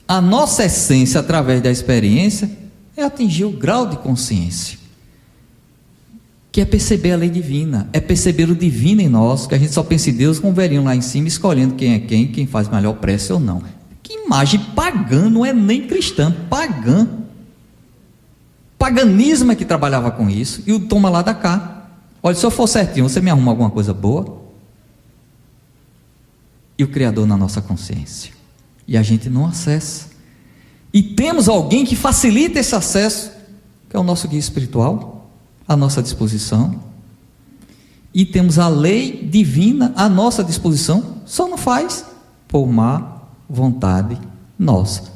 a nossa essência, através da experiência, é atingir o grau de consciência, que é perceber a lei divina, é perceber o divino em nós, que a gente só pensa em Deus com o velhinho lá em cima, escolhendo quem é quem faz melhor prece ou não. Que imagem pagã, não é nem cristã, pagã. Paganismo é que trabalhava com isso, e o toma lá da cá. Olha, se eu for certinho, você me arruma alguma coisa boa? E o Criador na nossa consciência. E a gente não acessa. E temos alguém que facilita esse acesso, que é o nosso guia espiritual, à nossa disposição. E temos a lei divina à nossa disposição, só não faz por má vontade nossa.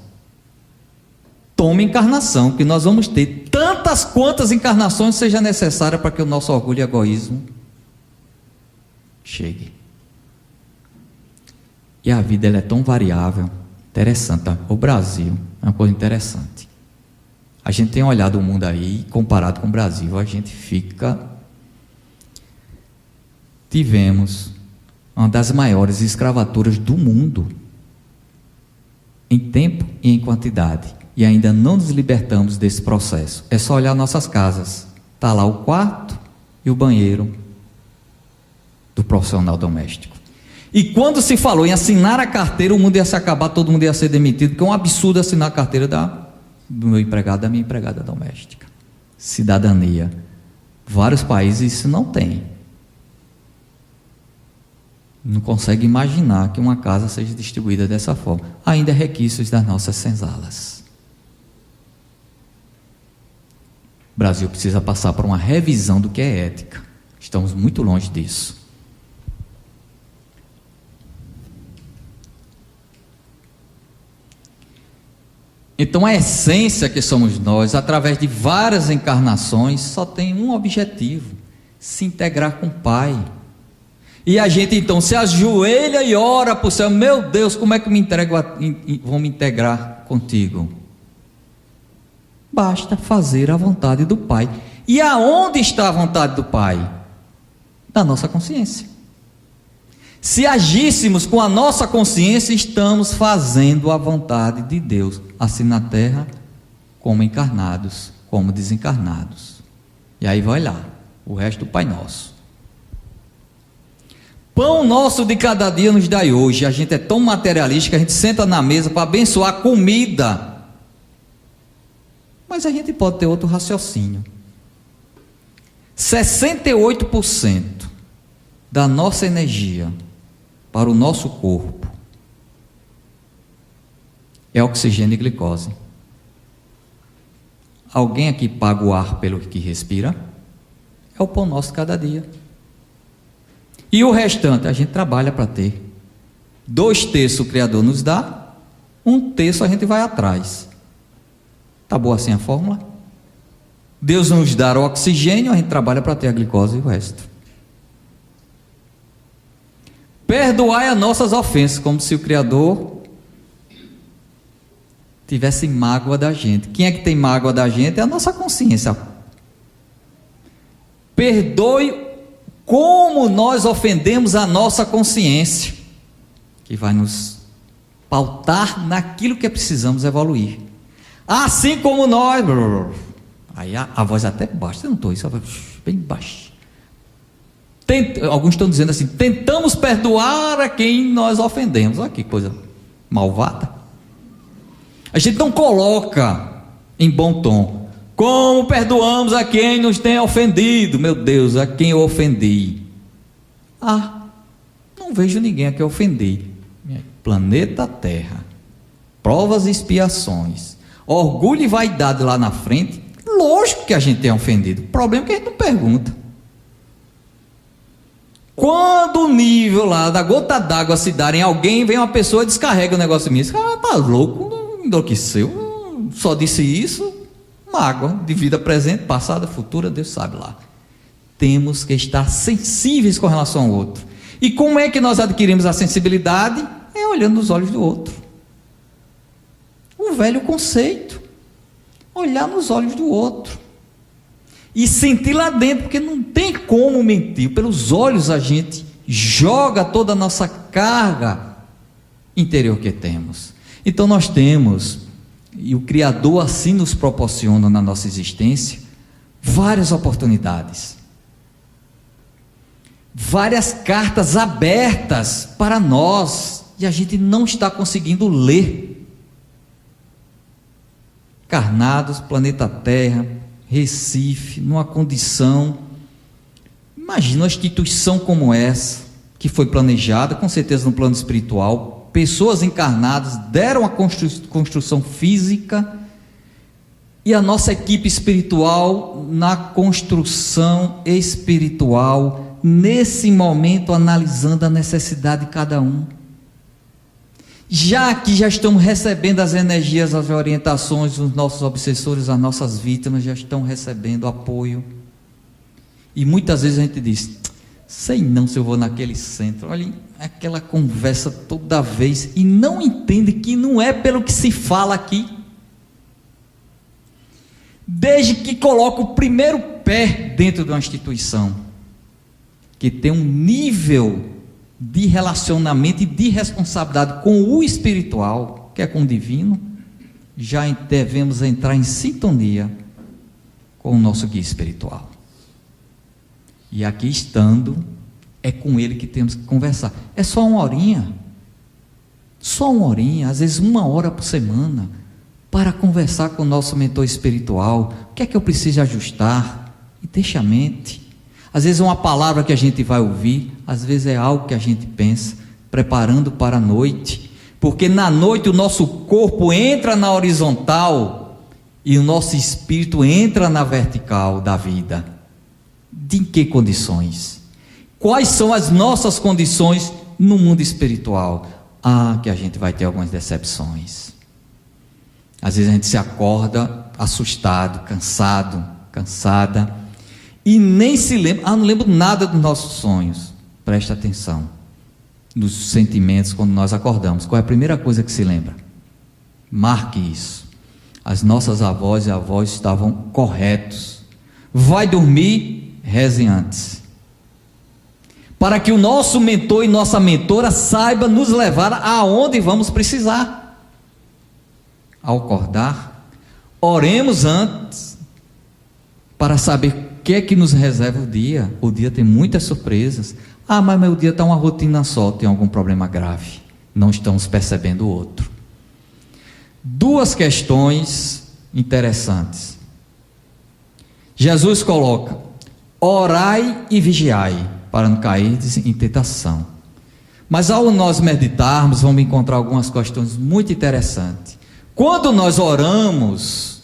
Toma encarnação, que nós vamos ter tantas quantas encarnações seja necessária para que o nosso orgulho e egoísmo chegue. E a vida ela é tão variável, interessante. Tá? O Brasil é uma coisa interessante. A gente tem olhado o mundo aí, comparado com o Brasil, a gente fica... Tivemos uma das maiores escravaturas do mundo, em tempo e em quantidade, e ainda não nos libertamos desse processo. É só olhar nossas casas, está lá o quarto e o banheiro do profissional doméstico. E quando se falou em assinar a carteira, o mundo ia se acabar, todo mundo ia ser demitido, porque é um absurdo assinar a carteira do meu empregado, da minha empregada doméstica. Cidadania. Vários países isso não tem. Não consegue imaginar que uma casa seja distribuída dessa forma. Ainda requisitos das nossas senzalas. O Brasil precisa passar por uma revisão do que é ética. Estamos muito longe disso. Então a essência que somos nós, através de várias encarnações, só tem um objetivo: se integrar com o Pai. E a gente então se ajoelha e ora para o céu: meu Deus, como é que vou me integrar contigo? Basta fazer a vontade do Pai. E aonde está a vontade do Pai? Na nossa consciência. Se agíssemos com a nossa consciência, estamos fazendo a vontade de Deus, assim na terra, como encarnados, como desencarnados. E aí vai lá, o resto do Pai Nosso. Pão nosso de cada dia nos dai hoje. A gente é tão materialista que a gente senta na mesa para abençoar a comida. Mas a gente pode ter outro raciocínio. 68% da nossa energia para o nosso corpo é oxigênio e glicose. Alguém aqui paga o ar pelo que respira? É o pão nosso de cada dia. E o restante a gente trabalha para ter. 2/3 o Criador nos dá, 1/3 a gente vai atrás. Está boa assim a fórmula? Deus nos dá o oxigênio, a gente trabalha para ter a glicose e o resto. Perdoai as nossas ofensas, como se o Criador tivesse mágoa da gente. Quem é que tem mágoa da gente? É a nossa consciência. Perdoe como nós ofendemos a nossa consciência, que vai nos pautar naquilo que precisamos evoluir. Assim como nós... Aí a voz até baixa, eu não estou, isso é bem baixa. Alguns estão dizendo assim: tentamos perdoar a quem nós ofendemos. Olha que coisa malvada. A gente não coloca em bom tom: como perdoamos a quem nos tem ofendido. Meu Deus, a quem eu ofendi? Não vejo ninguém a quem eu ofendi. Planeta Terra, provas e expiações, orgulho e vaidade lá na frente. Lógico que a gente tem ofendido. O problema é que a gente não pergunta. Quando o nível lá da gota d'água se dar em alguém, vem uma pessoa e descarrega o negócio mesmo. Tá louco, enlouqueceu, só disse isso. Mágoa de vida presente, passada, futura, Deus sabe lá. temos que estar sensíveis com relação ao outro. E como é que nós adquirimos a sensibilidade? É olhando nos olhos do outro. O velho conceito. Olhar nos olhos do outro. E sentir lá dentro, porque não tem como mentir. Pelos olhos a gente joga toda a nossa carga interior que temos. Então nós temos, e o Criador assim nos proporciona na nossa existência, várias oportunidades. Várias cartas abertas para nós, e a gente não está conseguindo ler. Encarnados, planeta Terra, Recife, numa condição, imagina uma instituição como essa, que foi planejada, com certeza no plano espiritual, pessoas encarnadas deram a construção física, e a nossa equipe espiritual na construção espiritual, nesse momento analisando a necessidade de cada um. Já que já estamos recebendo as energias, as orientações dos nossos obsessores, as nossas vítimas já estão recebendo apoio. E muitas vezes a gente diz, sei não se eu vou naquele centro, olha, aquela conversa toda vez, e não entende que não é pelo que se fala aqui. Desde que coloca o primeiro pé dentro de uma instituição, que tem um nível de relacionamento e de responsabilidade com o espiritual, que é com o divino, já devemos entrar em sintonia com o nosso guia espiritual. E aqui estando, é com ele que temos que conversar. É só uma horinha, às vezes 1 hora por semana, para conversar com o nosso mentor espiritual. O que é que eu preciso ajustar? E deixa a mente. Às vezes é uma palavra que a gente vai ouvir, às vezes é algo que a gente pensa, preparando para a noite, porque na noite o nosso corpo entra na horizontal e o nosso espírito entra na vertical da vida. De que condições? Quais são as nossas condições no mundo espiritual? Que a gente vai ter algumas decepções. Às vezes a gente se acorda assustado, cansada, e nem se lembra, não lembro nada dos nossos sonhos. Presta atenção nos sentimentos quando nós acordamos. Qual é a primeira coisa que se lembra? Marque isso. As nossas avós e avós estavam corretos. Vai dormir, rezem antes, para que o nosso mentor e nossa mentora saiba nos levar aonde vamos precisar. Ao acordar, oremos antes, para saber o que é que nos reserva o dia. O dia tem muitas surpresas. Mas meu dia está uma rotina só, tem algum problema grave, não estamos percebendo o outro. 2 questões interessantes. Jesus coloca: orai e vigiai, para não cair em tentação. Mas ao nós meditarmos, vamos encontrar algumas questões muito interessantes. Quando nós oramos,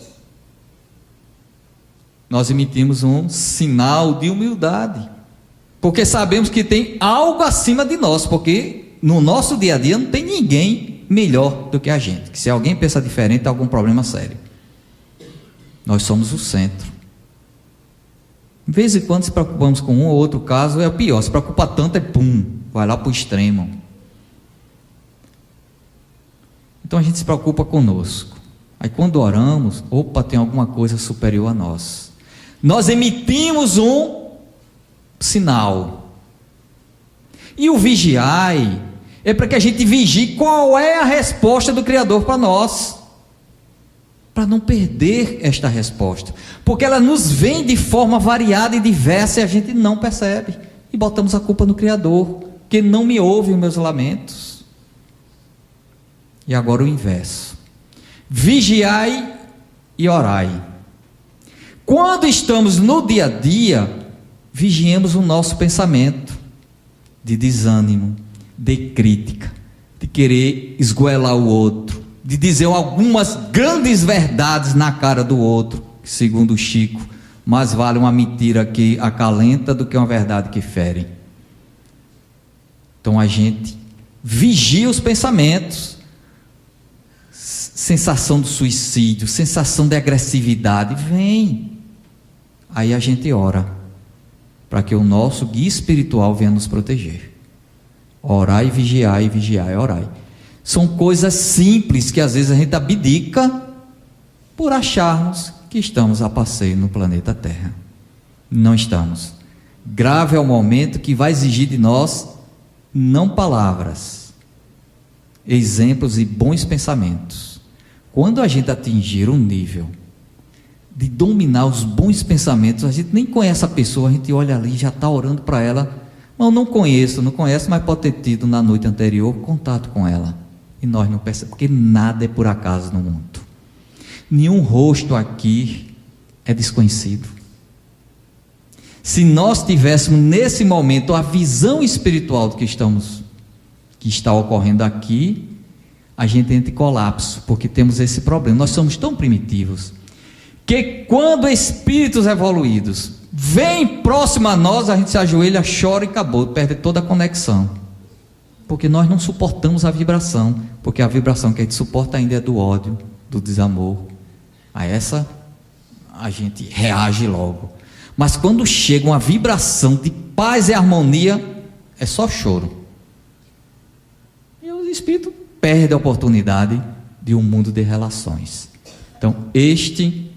nós emitimos um sinal de humildade, porque sabemos que tem algo acima de nós, porque no nosso dia a dia não tem ninguém melhor do que a gente, que se alguém pensa diferente, tem algum problema sério. Nós somos o centro. De vez em quando se preocupamos com um ou outro caso, é o pior. Se preocupa tanto, vai lá para o extremo. Então a gente se preocupa conosco. Aí quando oramos, tem alguma coisa superior a nós. Nós emitimos um sinal. E o vigiai é para que a gente vigie qual é a resposta do Criador para nós, para não perder esta resposta, porque ela nos vem de forma variada e diversa e a gente não percebe, e botamos a culpa no Criador, que não me ouve os meus lamentos. E agora o inverso: vigiai e orai. Quando estamos no dia a dia, vigiemos o nosso pensamento de desânimo, de crítica, de querer esgoelar o outro, de dizer algumas grandes verdades na cara do outro, que segundo o Chico, mais vale uma mentira que acalenta do que uma verdade que fere. Então a gente vigia os pensamentos, sensação do suicídio, sensação de agressividade, vem, aí a gente ora. para que o nosso guia espiritual venha nos proteger. Orai, vigiai, vigiai, orai. São coisas simples que às vezes a gente abdica por acharmos que estamos a passeio no planeta Terra. Não estamos. Grave é o momento que vai exigir de nós não palavras, exemplos e bons pensamentos. Quando a gente atingir um nível de dominar os bons pensamentos, a gente nem conhece a pessoa, a gente olha ali e já está orando para ela. Não, não conheço, mas pode ter tido na noite anterior contato com ela. E nós não percebemos, porque nada é por acaso no mundo. Nenhum rosto aqui é desconhecido. Se nós tivéssemos nesse momento a visão espiritual do que está ocorrendo aqui, a gente entra em colapso, porque temos esse problema. Nós somos tão primitivos que quando espíritos evoluídos vêm próximo a nós, a gente se ajoelha, chora e acabou, perde toda a conexão, porque nós não suportamos a vibração, porque a vibração que a gente suporta ainda é do ódio, do desamor. A essa a gente reage logo. Mas quando chega uma vibração de paz e harmonia, é só choro. E o espírito perde a oportunidade de um mundo de relações. Então, este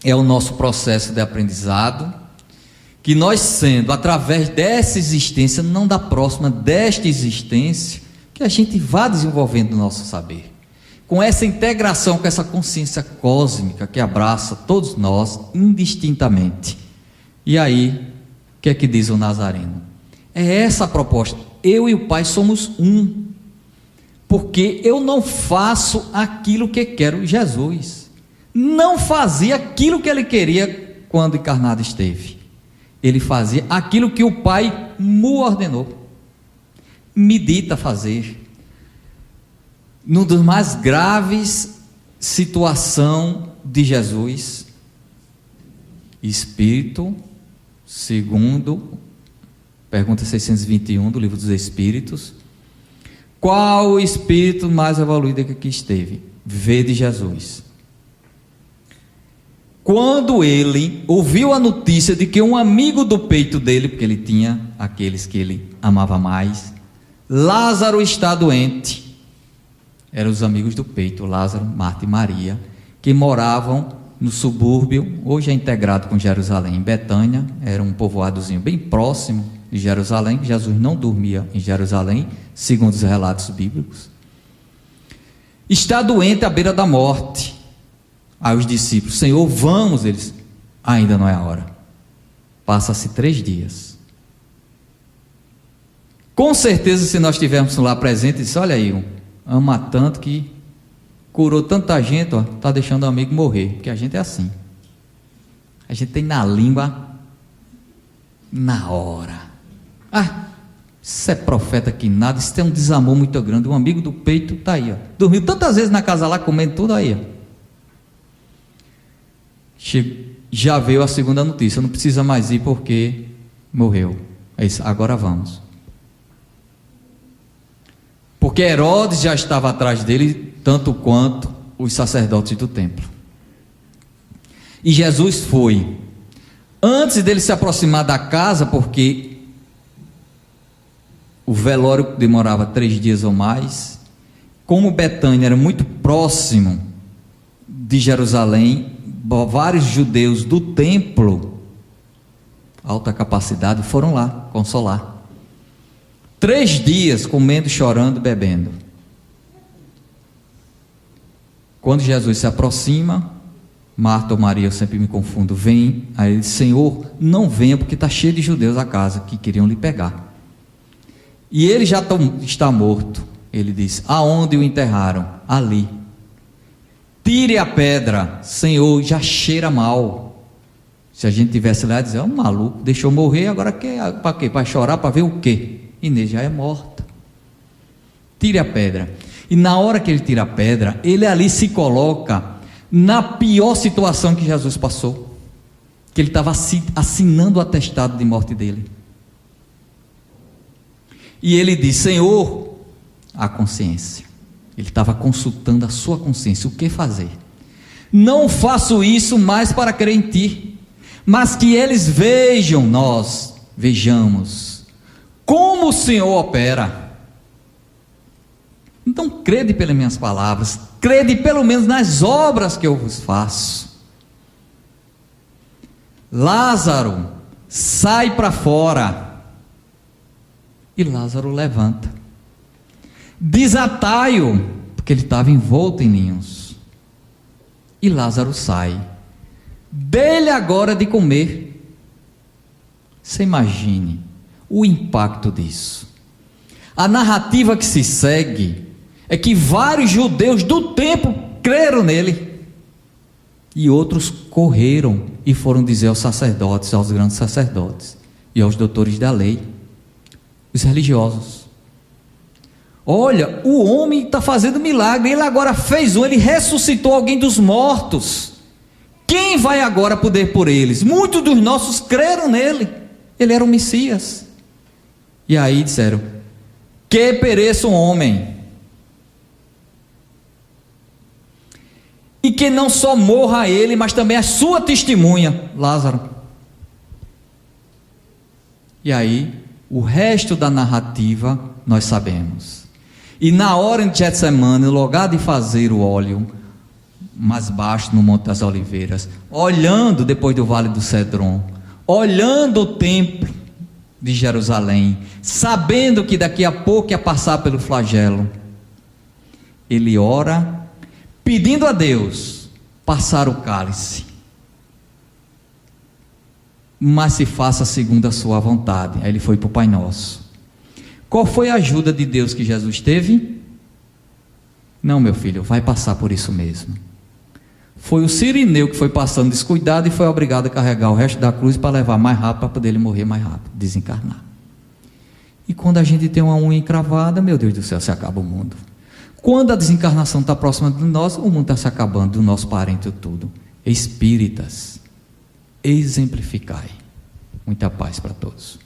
é o nosso processo de aprendizado, que nós sendo, através dessa existência, não da próxima, desta existência, que a gente vá desenvolvendo o nosso saber. Com essa integração, com essa consciência cósmica que abraça todos nós indistintamente. E aí, o que é que diz o Nazareno? É essa a proposta. Eu e o Pai somos um, porque eu não faço aquilo que quero. Jesus não fazia aquilo que ele queria quando encarnado esteve. Ele fazia aquilo que o Pai me ordenou, me dita fazer. Numa das mais graves situações de Jesus, Espírito, segundo, pergunta 621 do Livro dos Espíritos, qual o espírito mais evoluído que aqui esteve? Vede Jesus. Quando ele ouviu a notícia de que um amigo do peito dele, porque ele tinha aqueles que ele amava mais, Lázaro está doente. Eram os amigos do peito, Lázaro, Marta e Maria, que moravam no subúrbio, hoje é integrado com Jerusalém, em Betânia. Era um povoadozinho bem próximo de Jerusalém. Jesus não dormia em Jerusalém, segundo os relatos bíblicos. Está doente à beira da morte. Aí os discípulos, Senhor, vamos. Eles, ainda não é a hora. Passa-se 3 dias. Com certeza, se nós estivermos lá presentes, disse, olha aí, ama tanto que curou tanta gente, está deixando o amigo morrer, porque a gente é assim, a gente tem na língua na hora. Isso é profeta que nada, isso tem um desamor muito grande. Um amigo do peito está aí, dormiu tantas vezes na casa lá, comendo tudo aí, já veio a segunda notícia, não precisa mais ir porque morreu. É isso, agora vamos. Porque Herodes já estava atrás dele, tanto quanto os sacerdotes do templo. E Jesus foi. Antes dele se aproximar da casa, porque o velório demorava 3 dias ou mais, como Betânia era muito próximo de Jerusalém, vários judeus do templo, alta capacidade, foram lá consolar. 3 dias comendo, chorando, bebendo. Quando Jesus se aproxima, Marta ou Maria, eu sempre me confundo, vem, aí ele diz, Senhor, não venha porque está cheio de judeus a casa que queriam lhe pegar. E ele já está morto. Ele diz, aonde o enterraram? Ali. Tire a pedra. Senhor, já cheira mal. Se a gente tivesse lá, dizer, um maluco, deixou morrer, agora quer para quê? Para chorar, para ver o quê? Inês já é morta. Tire a pedra. E na hora que ele tira a pedra, ele ali se coloca na pior situação que Jesus passou, que ele estava assinando o atestado de morte dele. E ele diz, Senhor, a consciência. Ele estava consultando a sua consciência, o que fazer? Não faço isso mais para crer em ti, mas que eles vejamos como o Senhor opera. Então crede pelas minhas palavras, crede pelo menos nas obras que eu vos faço. Lázaro, sai para fora. E Lázaro levanta. Desatai-o, porque ele estava envolto em ninhos. E Lázaro sai. Dê-lhe agora de comer. Você imagine o impacto disso. A narrativa que se segue é que vários judeus do templo creram nele. E outros correram e foram dizer aos sacerdotes, aos grandes sacerdotes e aos doutores da lei, os religiosos: olha, o homem está fazendo milagre, ele agora fez ele ressuscitou alguém dos mortos. Quem vai agora poder por eles? Muitos dos nossos creram nele, ele era o Messias. E aí disseram: que pereça o homem, e que não só morra ele, mas também a sua testemunha, Lázaro. E aí, o resto da narrativa nós sabemos. E na hora de Getsemane, no lugar de fazer o óleo mais baixo no Monte das Oliveiras, olhando depois do Vale do Cedron, olhando o templo de Jerusalém, sabendo que daqui a pouco ia passar pelo flagelo, ele ora, pedindo a Deus passar o cálice, mas se faça segundo a sua vontade. Aí ele foi para o Pai Nosso. Qual foi a ajuda de Deus que Jesus teve? Não, meu filho, vai passar por isso mesmo. Foi o sirineu que foi passando descuidado e foi obrigado a carregar o resto da cruz para levar mais rápido, para poder ele morrer mais rápido, desencarnar. E quando a gente tem uma unha encravada, meu Deus do céu, se acaba o mundo. Quando a desencarnação está próxima de nós, o mundo está se acabando, do nosso parente e tudo. Espíritas, exemplificai. Muita paz para todos.